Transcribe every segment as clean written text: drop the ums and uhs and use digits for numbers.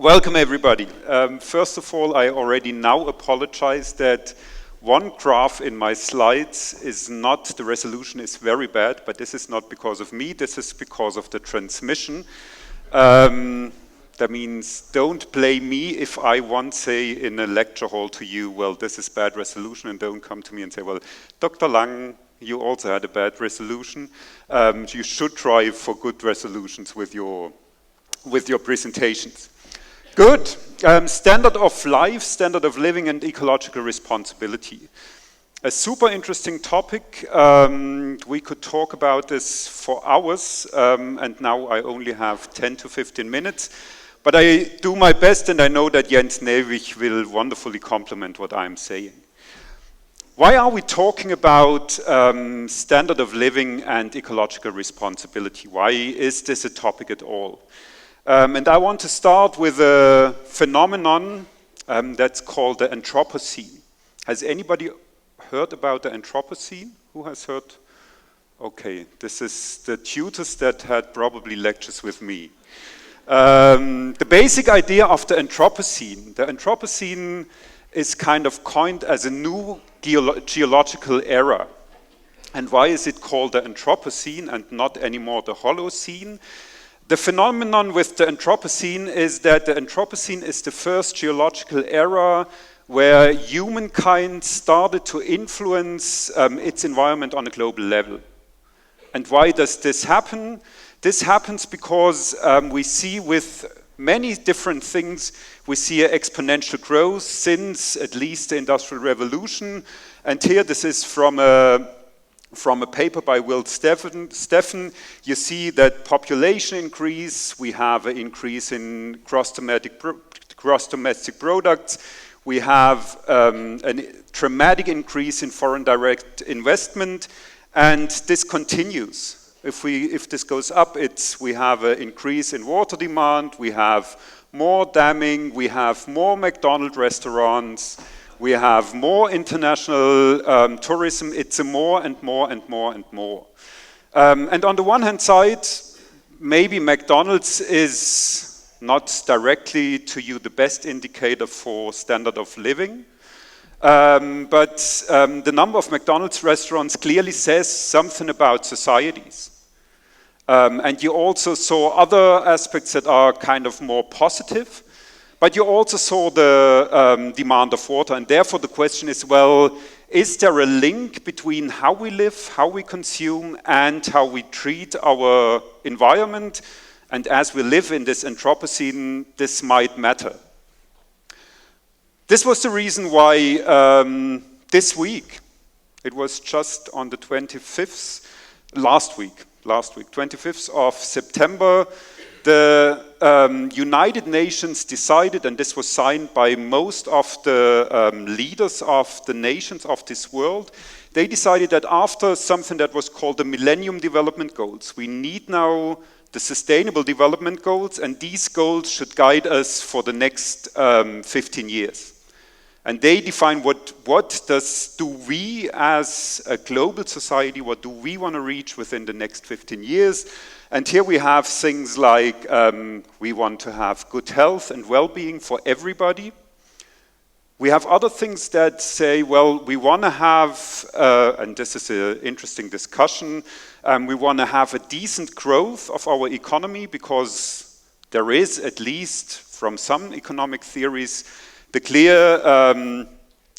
Welcome everybody. First of all, I already now apologize that one graph in my slides is not, the resolution is very bad, but this is not because of me, this is because of the transmission. That means don't blame me if I once say in a lecture hall to you, well, this is bad resolution, and don't come to me and say, well, Dr. Lang, you also had a bad resolution. You should try for good resolutions with your presentations. Good. Standard of life, standard of living, and ecological responsibility. A super interesting topic. We could talk about this for hours, and now I only have 10 to 15 minutes. But I do my best, and I know that Jens Nevich will wonderfully complement what I'm saying. Why are we talking about standard of living and ecological responsibility? Why is this a topic at all? And I want to start with a phenomenon that's called the Anthropocene. Has anybody heard about the Anthropocene? Who has heard? Okay, this is the tutors that had probably lectures with me. The basic idea of the Anthropocene is kind of coined as a new geological era. And why is it called the Anthropocene and not anymore the Holocene? The phenomenon with the Anthropocene is that the Anthropocene is the first geological era where humankind started to influence its environment on a global level. And why does this happen? This happens because we see with many different things, we see an exponential growth since at least the Industrial Revolution. And here this is from a paper by Will Steffen, you see that population increase, we have an increase in gross domestic products, we have a dramatic increase in foreign direct investment, and this continues. If this goes up, we have an increase in water demand, we have more damming, we have more McDonald's restaurants, we have more international tourism. It's a more and more and more and more. And on the one hand side, maybe McDonald's is not directly to you the best indicator for standard of living. But the number of McDonald's restaurants clearly says something about societies. And you also saw other aspects that are kind of more positive. But you also saw the demand of water, and therefore the question is, well, is there a link between how we live, how we consume, and how we treat our environment? And as we live in this Anthropocene, this might matter. This was the reason why this week, it was just on the 25th, last week, 25th of September, the United Nations decided, and this was signed by most of the leaders of the nations of this world, they decided that after something that was called the Millennium Development Goals, we need now the Sustainable Development Goals, and these goals should guide us for the next 15 years. And they define what do we as a global society, what do we want to reach within the next 15 years? And here we have things like we want to have good health and well-being for everybody. We have other things that say, well, we want to have, and this is an interesting discussion, we want to have a decent growth of our economy because there is, at least from some economic theories, the clear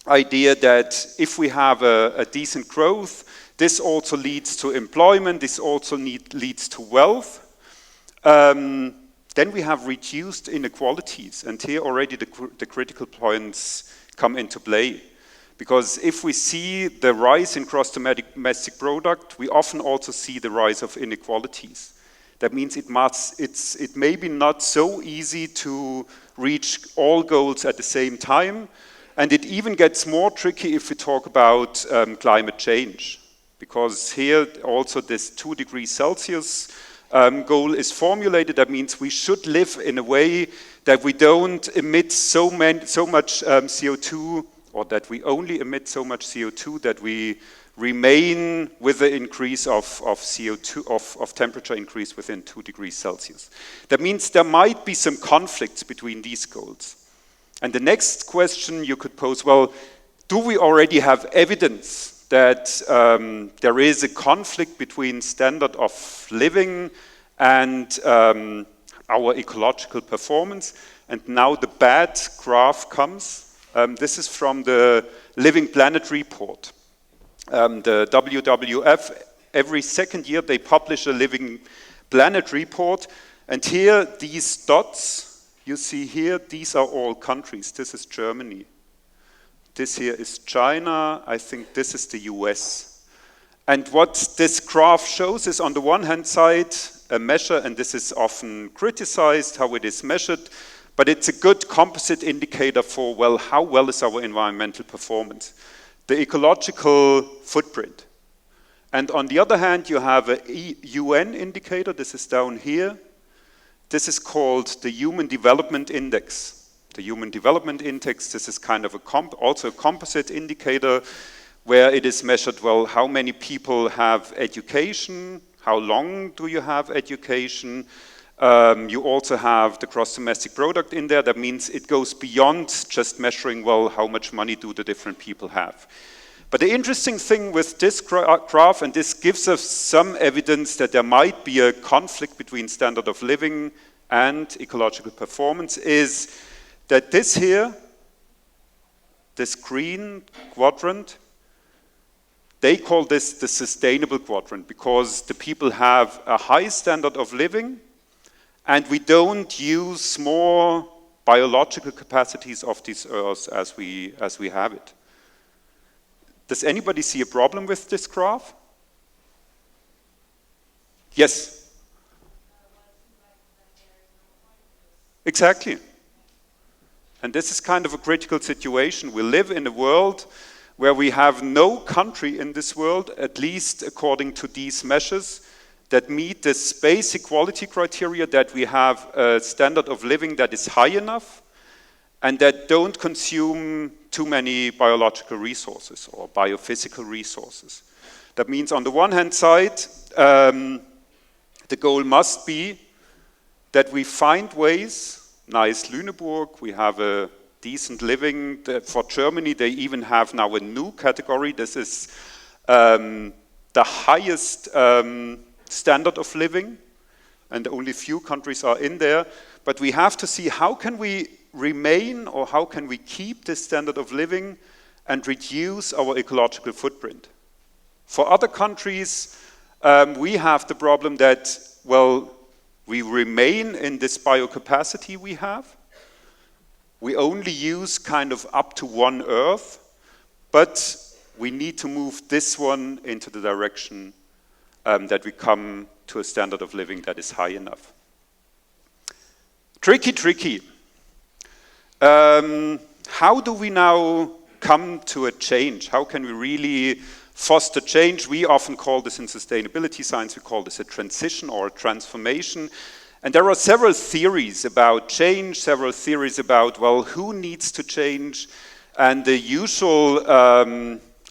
idea that if we have a decent growth, this also leads to employment, this also leads to wealth. Then we have reduced inequalities, and here already the critical points come into play. Because if we see the rise in gross domestic product, we often also see the rise of inequalities. That means it may be not so easy to reach all goals at the same time, and it even gets more tricky if we talk about climate change. Because here also this 2 degrees Celsius goal is formulated. That means we should live in a way that we don't emit so much CO2, or that we only emit so much CO2 that we remain with the increase of CO2, of temperature increase within 2 degrees Celsius. That means there might be some conflicts between these goals. And the next question you could pose, well, do we already have evidence that there is a conflict between standard of living and our ecological performance? And now the bad graph comes. This is from the Living Planet report. The WWF, every second year they publish a Living Planet report, and here these dots you see here, these are all countries. This is Germany. This here is China. I think this is the US. And what this graph shows is, on the one hand side, a measure, and this is often criticized how it is measured, but it's a good composite indicator for, well, how well is our environmental performance? The ecological footprint. And on the other hand, you have a UN indicator. This is down here. This is called the Human Development Index. The Human Development Index, this is kind of also a composite indicator where it is measured, well, how many people have education, how long do you have education. You also have the gross domestic product in there. That means it goes beyond just measuring, well, how much money do the different people have. But the interesting thing with this graph, and this gives us some evidence that there might be a conflict between standard of living and ecological performance, is that this here, this green quadrant, they call this the sustainable quadrant because the people have a high standard of living and we don't use more biological capacities of this earth as we have it. Does anybody see a problem with this graph? Yes? Exactly. And this is kind of a critical situation. We live in a world where we have no country in this world, at least according to these measures, that meet this basic quality criteria, that we have a standard of living that is high enough and that don't consume too many biological resources or biophysical resources. That means on the one hand side, the goal must be that we find ways, nice Lüneburg, we have a decent living. For Germany, they even have now a new category. This is the highest standard of living, and only few countries are in there. But we have to see how can we remain or how can we keep this standard of living and reduce our ecological footprint. For other countries, we have the problem that, well, we remain in this biocapacity we have. We only use kind of up to 1 Earth, but we need to move this one into the direction that we come to a standard of living that is high enough. Tricky. How do we now come to a change? How can we really foster change? We often call this in sustainability science, we call this a transition or a transformation. And there are several theories about change, several theories about, well, who needs to change? And the usual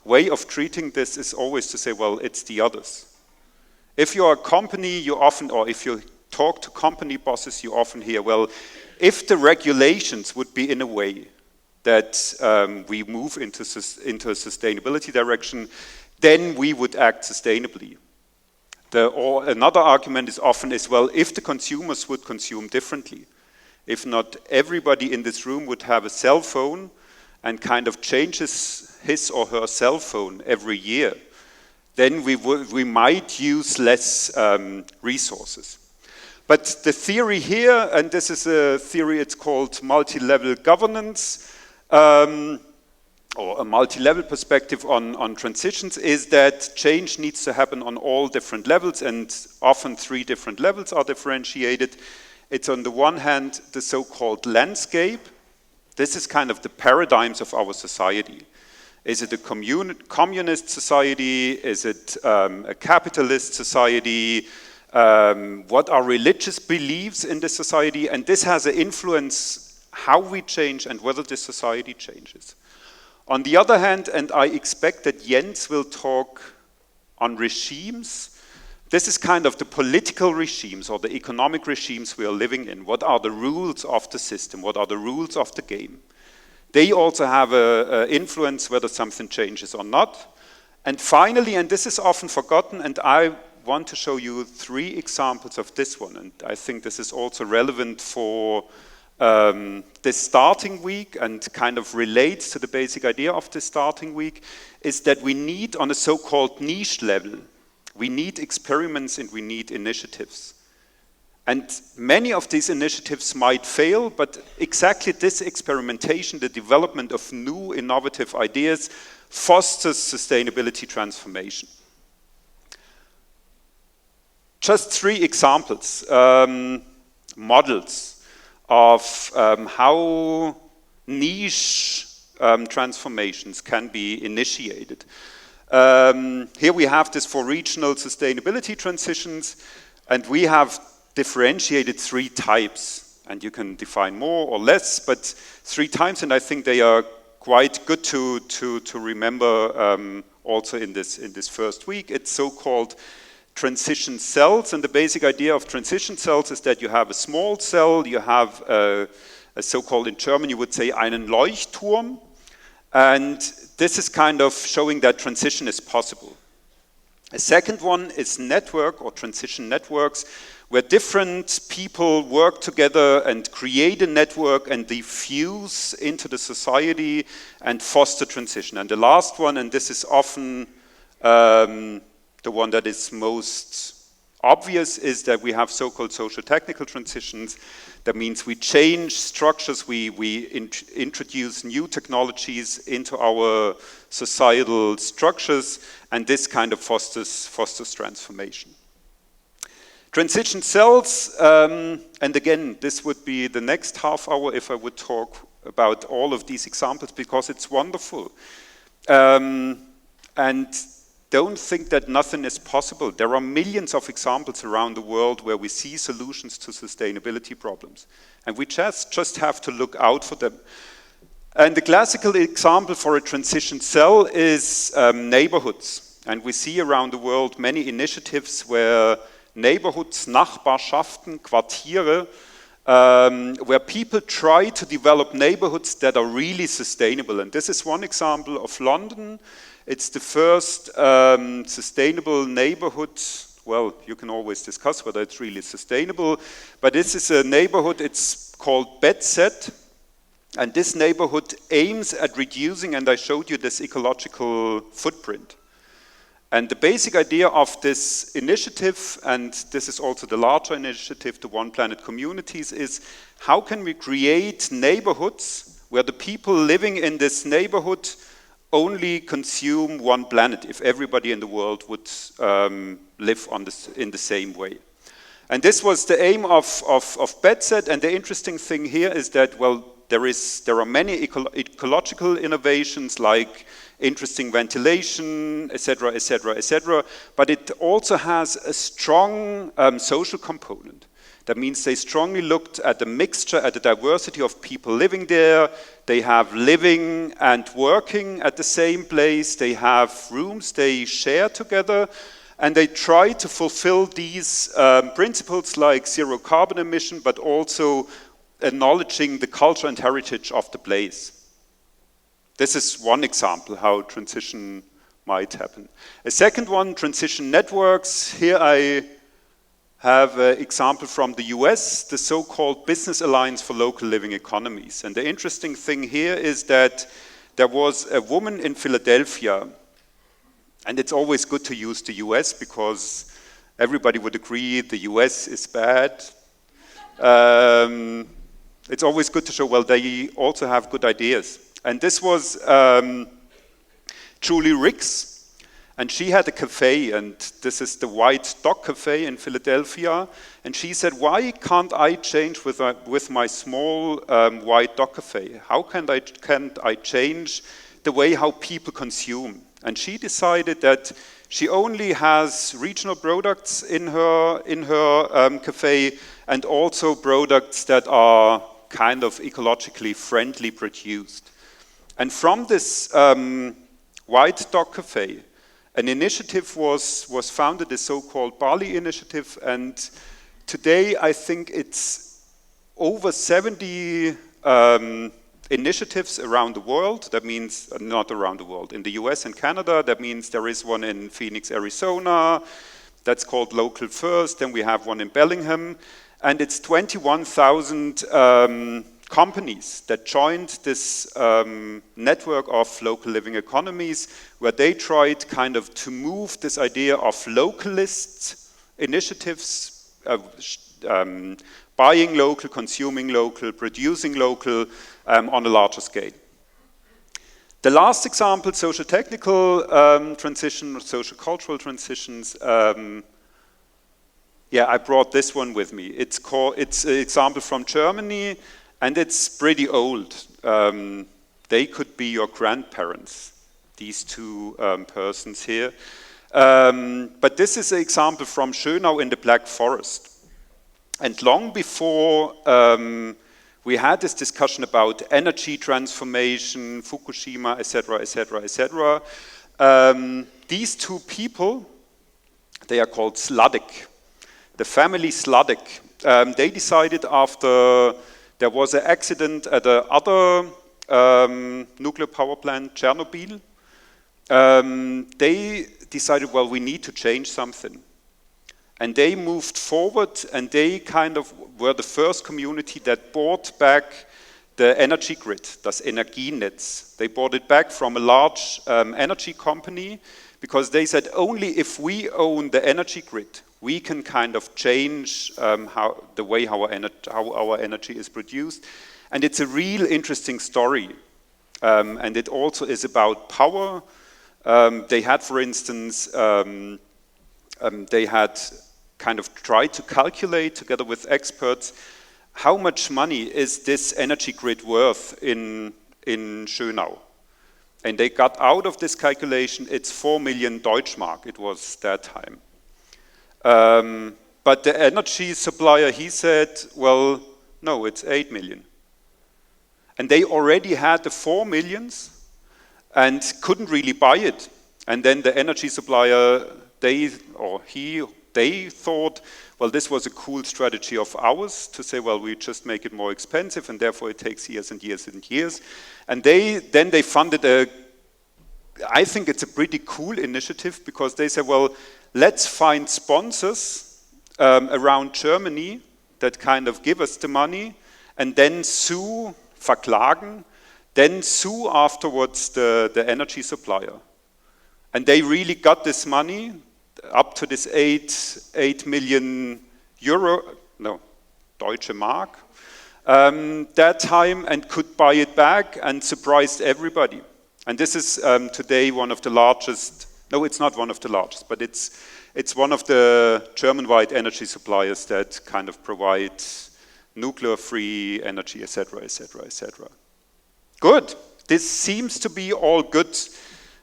way of treating this is always to say, well, it's the others. If you're a company, you often, or if you talk to company bosses, you often hear, well, if the regulations would be in a way that we move into a sustainability direction, then we would act sustainably. Or another argument is often as well, if the consumers would consume differently, if not everybody in this room would have a cell phone and kind of changes his or her cell phone every year, then we might use less resources. But the theory here, and this is a theory, it's called multilevel governance, or a multi-level perspective on transitions, is that change needs to happen on all different levels, and often 3 different levels are differentiated. It's on the one hand the so-called landscape. This is kind of the paradigms of our society. Is it a communist society? Is it a capitalist society? What are religious beliefs in this society? And this has an influence how we change and whether this society changes. On the other hand, and I expect that Jens will talk on regimes, this is kind of the political regimes or the economic regimes we are living in. What are the rules of the system? What are the rules of the game? They also have an influence whether something changes or not. And finally, and this is often forgotten, and I want to show you 3 examples of this one, and I think this is also relevant for this starting week and kind of relates to the basic idea of the starting week, is that we need, on a so-called niche level, we need experiments and we need initiatives. And many of these initiatives might fail, but exactly this experimentation, the development of new innovative ideas, fosters sustainability transformation. Just 3 examples, models of how niche transformations can be initiated. Here we have this for regional sustainability transitions, and we have differentiated 3 types, and you can define more or less, but 3 types, and I think they are quite good to remember also in this first week. It's so-called transition cells, and the basic idea of transition cells is that you have a small cell, you have a so-called, in German you would say, einen Leuchtturm, and this is kind of showing that transition is possible. A second one is network or transition networks, where different people work together and create a network and they fuse into the society and foster transition. And the last one, and this is often the one that is most obvious, is that we have so-called sociotechnical transitions. That means we change structures, we introduce new technologies into our societal structures, and this kind of fosters transformation. Transition cells, and again, this would be the next half hour if I would talk about all of these examples, because it's wonderful. And don't think that nothing is possible. There are millions of examples around the world where we see solutions to sustainability problems. And we just have to look out for them. And the classical example for a transition cell is neighborhoods. And we see around the world many initiatives where neighborhoods, Nachbarschaften, Quartiere, where people try to develop neighborhoods that are really sustainable. And this is one example of London. It's the first sustainable neighborhood. Well, you can always discuss whether it's really sustainable, but this is a neighborhood, it's called Bedset, and this neighborhood aims at reducing, and I showed you this ecological footprint. And the basic idea of this initiative, and this is also the larger initiative, the One Planet Communities, is how can we create neighborhoods where the people living in this neighborhood only consume one planet, if everybody in the world would live in the same way. And this was the aim of Bedset, and the interesting thing here is that, well, there are many ecological innovations like interesting ventilation, etc., etc., etc., but it also has a strong social component. That means they strongly looked at the mixture, at the diversity of people living there. They have living and working at the same place. They have rooms they share together. And they try to fulfill these principles like zero carbon emission, but also acknowledging the culture and heritage of the place. This is one example how transition might happen. A second one, transition networks. Here I have an example from the US, the so-called Business Alliance for Local Living Economies. And the interesting thing here is that there was a woman in Philadelphia, and it's always good to use the US because everybody would agree the US is bad. It's always good to show, well, they also have good ideas. And this was Julie Ricks. And she had a cafe, and this is the White Dog Cafe in Philadelphia. And she said, why can't I change with my small White Dog Cafe? How can't I change the way how people consume? And she decided that she only has regional products in her cafe, and also products that are kind of ecologically friendly produced. And from this White Dog Cafe, an initiative was founded, the so-called Bali Initiative, and today I think it's over 70 initiatives around the world. That means, not around the world, in the US and Canada. That means there is one in Phoenix, Arizona, that's called Local First. Then we have one in Bellingham. And it's 21,000 companies that joined this network of local living economies, where they tried kind of to move this idea of localist initiatives, buying local, consuming local, producing local on a larger scale. The last example, sociotechnical transition, or sociocultural transitions, yeah, I brought this one with me. It's an example from Germany, and it's pretty old. They could be your grandparents, these two persons here. But this is an example from Juno in the Black Forest. And long before we had this discussion about energy transformation, Fukushima, etc., etc., etc., these two people, they are called Sladek, the family Sladek. They decided after there was an accident at another nuclear power plant, Chernobyl, they decided, well, we need to change something. And they moved forward, and they kind of were the first community that bought back the energy grid, das Energienetz. They bought it back from a large energy company, because they said only if we own the energy grid, we can kind of change the way how our energy is produced. And it's a real interesting story. And it also is about power. They had, for instance, they had kind of tried to calculate together with experts how much money is this energy grid worth in Schönau. And they got out of this calculation, it's 4 million Deutschmark, it was that time. But the energy supplier, he said, well, no, it's 8 million. And they already had the 4 millions and couldn't really buy it. And then the energy supplier, they thought, well, this was a cool strategy of ours to say, well, we just make it more expensive, and therefore it takes years and years and years. And then they funded I think it's a pretty cool initiative, because they said, well, let's find sponsors around Germany that kind of give us the money, and then sue, verklagen, then sue afterwards the energy supplier. And they really got this money, up to this 8 million euro, no, Deutsche Mark, that time, and could buy it back and surprised everybody. And this is today one of the largest, no, it's not one of the largest, but it's one of the German-wide energy suppliers that kind of provide nuclear-free energy, etc., etc., etc. Good. This seems to be all good.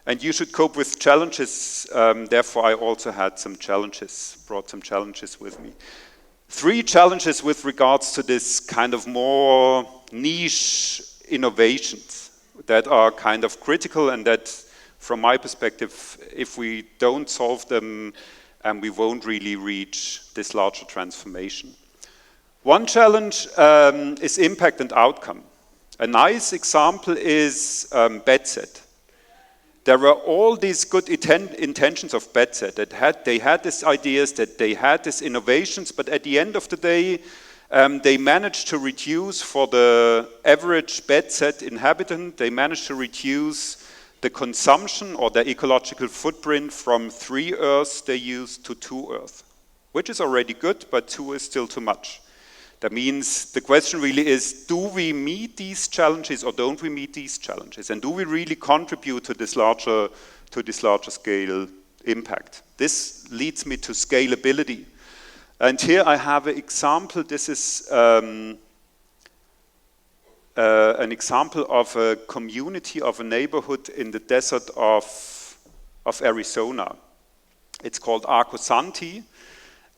And you should cope with challenges. Therefore, I also had some challenges, brought some challenges with me. 3 challenges with regards to this kind of more niche innovations that are kind of critical, and that, from my perspective, if we don't solve them, we won't really reach this larger transformation. One challenge is impact and outcome. A nice example is Bedset. There were all these good intentions of Bedset. They had these ideas, that they had these innovations, but at the end of the day, they managed to reduce, for the average Bedset inhabitant, they managed to reduce the consumption or the ecological footprint from 3 Earths they used to 2 Earths, which is already good, but 2 is still too much. That means the question really is, do we meet these challenges or don't we meet these challenges? And do we really contribute to this larger scale impact? This leads me to scalability. And here I have an example. This is an example of a community, of a neighborhood in the desert of Arizona. It's called Arcosanti.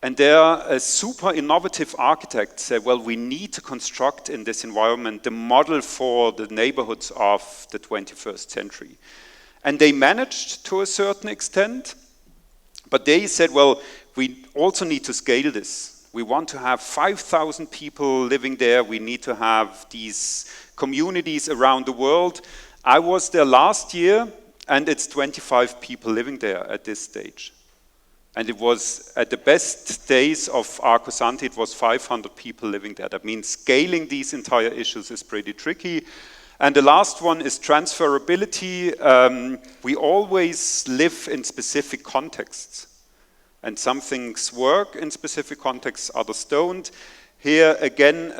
And there, a super innovative architect said, well, we need to construct in this environment the model for the neighborhoods of the 21st century. And they managed to a certain extent, but they said, well, we also need to scale this. We want to have 5,000 people living there. We need to have these communities around the world. I was there last year, and it's 25 people living there at this stage. And it was, at the best days of Arcosanti, it was 500 people living there. That means scaling these entire issues is pretty tricky. And the last one is transferability. We always live in specific contexts. And some things work in specific contexts, others don't. Here, again,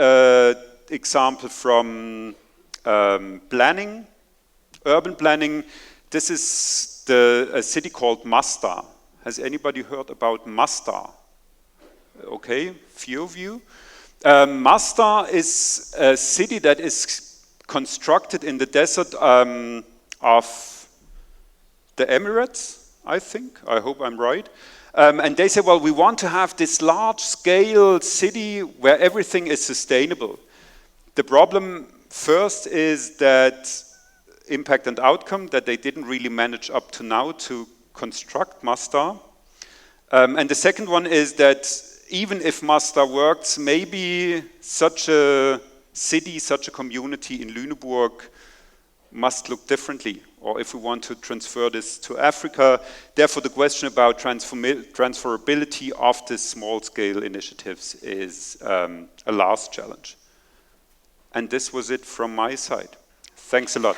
example from planning, urban planning. This is a city called Mostar. Has anybody heard about Mostar? Okay, few of you. Mostar is a city that is constructed in the desert of the Emirates, I think. I hope I'm right. And they say, well, we want to have this large-scale city where everything is sustainable. The problem first is that impact and outcome, that they didn't really manage up to now to construct Mostar. And the second one is that even if Mostar works, maybe such a city, such a community in Lüneburg must look differently, or if we want to transfer this to Africa. Therefore, the question about transferability of these small-scale initiatives is a last challenge. And this was it from my side. Thanks a lot.